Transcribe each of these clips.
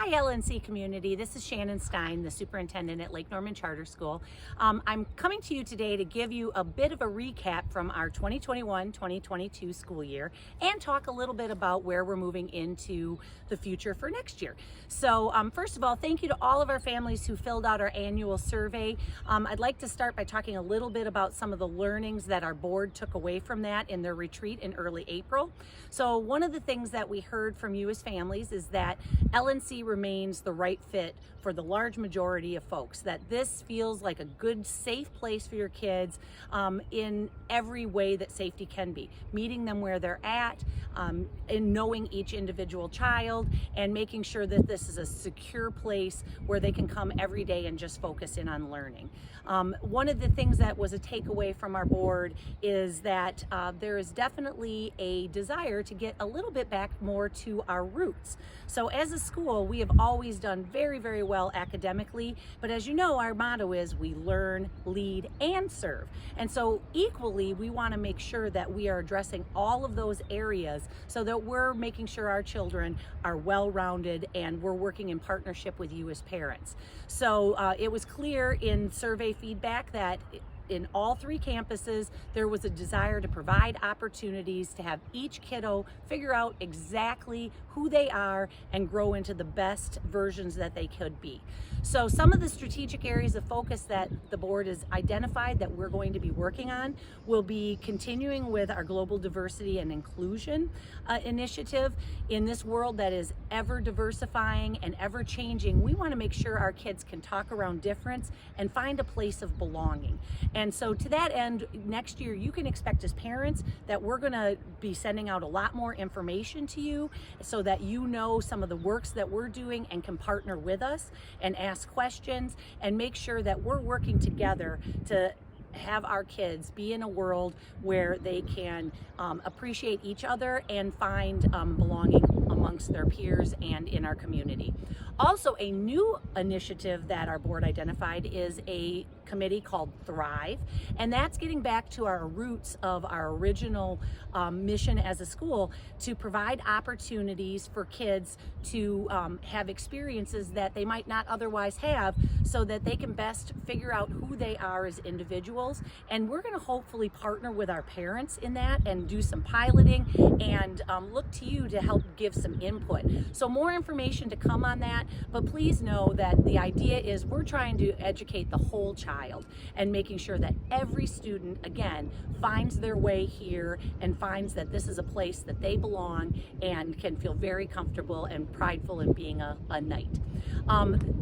Hi LNC community, this is Shannon Stein, the superintendent at Lake Norman Charter School. I'm coming to you today to give you a bit of a recap from our 2021-2022 school year and talk a little bit about where we're moving into the future for next year. So first of all, thank you to all of our families who filled out our annual survey. I'd like to start by talking a little bit about some of the learnings that our board took away from that in their retreat in early April. So one of the things that we heard from you as families is that LNC remains the right fit for the large majority of folks, that this feels like a good, safe place for your kids in every way that safety can be. Meeting them where they're at, and knowing each individual child, and making sure that this is a secure place where they can come every day and just focus in on learning. One of the things that was a takeaway from our board is that there is definitely a desire to get a little bit back more to our roots. So as a school, we have always done very, very well academically, but as you know, our motto is we learn, lead, and serve. And so equally, we want to make sure that we are addressing all of those areas so that we're making sure our children are well-rounded and we're working in partnership with you as parents. So it was clear in survey feedback that in all three campuses, there was a desire to provide opportunities to have each kiddo figure out exactly who they are and grow into the best versions that they could be. So some of the strategic areas of focus that the board has identified that we're going to be working on will be continuing with our global diversity and inclusion initiative. In this world that is ever diversifying and ever changing, we want to make sure our kids can talk around difference and find a place of belonging. And so to that end, next year you can expect as parents that we're going to be sending out a lot more information to you so that you know some of the works that we're doing and can partner with us and ask questions and make sure that we're working together to have our kids be in a world where they can appreciate each other and find belonging amongst their peers and in our community. Also, a new initiative that our board identified is a committee called Thrive, and that's getting back to our roots of our original mission as a school to provide opportunities for kids to have experiences that they might not otherwise have so that they can best figure out who they are as individuals. And we're going to hopefully partner with our parents in that and do some piloting and look to you to help give some input. So more information to come on that, but please know that the idea is we're trying to educate the whole child and making sure that every student, again, finds their way here and finds that this is a place that they belong and can feel very comfortable and prideful in being a Knight.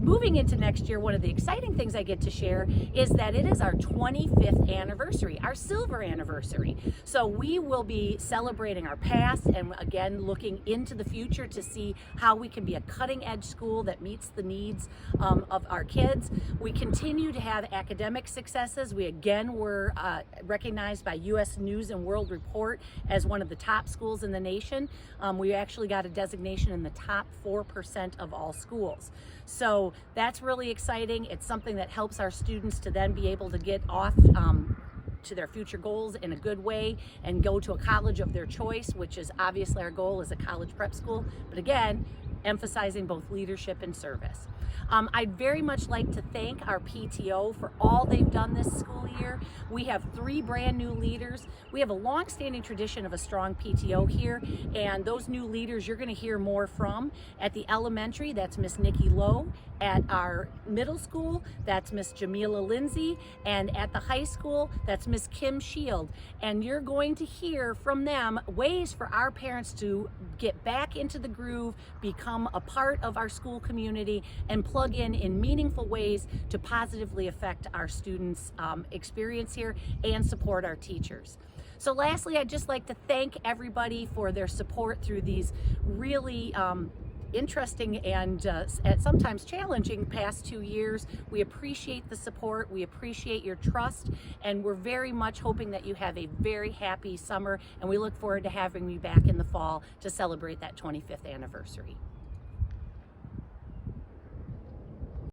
Moving into next year, one of the exciting things I get to share is that it is our 25th anniversary, our silver anniversary. So we will be celebrating our past and again looking into the future to see how we can be a cutting edge school that meets the needs of our kids. We continue to have academic successes. We again were recognized by U.S. News and World Report as one of the top schools in the nation. We actually got a designation in the top 4% of all schools. So that's really exciting. It's something that helps our students to then be able to get off to their future goals in a good way and go to a college of their choice, which is obviously our goal as a college prep school. But again, emphasizing both leadership and service. I'd very much like to thank our PTO for all they've done this school year. We have 3 brand new leaders. We have a long-standing tradition of a strong PTO here, and those new leaders you're going to hear more from. At the elementary, that's Miss Nikki Lowe. At our middle school, that's Miss Jamila Lindsay, and at the high school, that's Miss Kim Shield. And you're going to hear from them ways for our parents to get back into the groove, become a part of our school community, and plug in meaningful ways to positively affect our students' experience here and support our teachers. So lastly, I'd just like to thank everybody for their support through these really interesting and sometimes challenging past 2 years. We appreciate the support, we appreciate your trust, and we're very much hoping that you have a very happy summer, and we look forward to having you back in the fall to celebrate that 25th anniversary.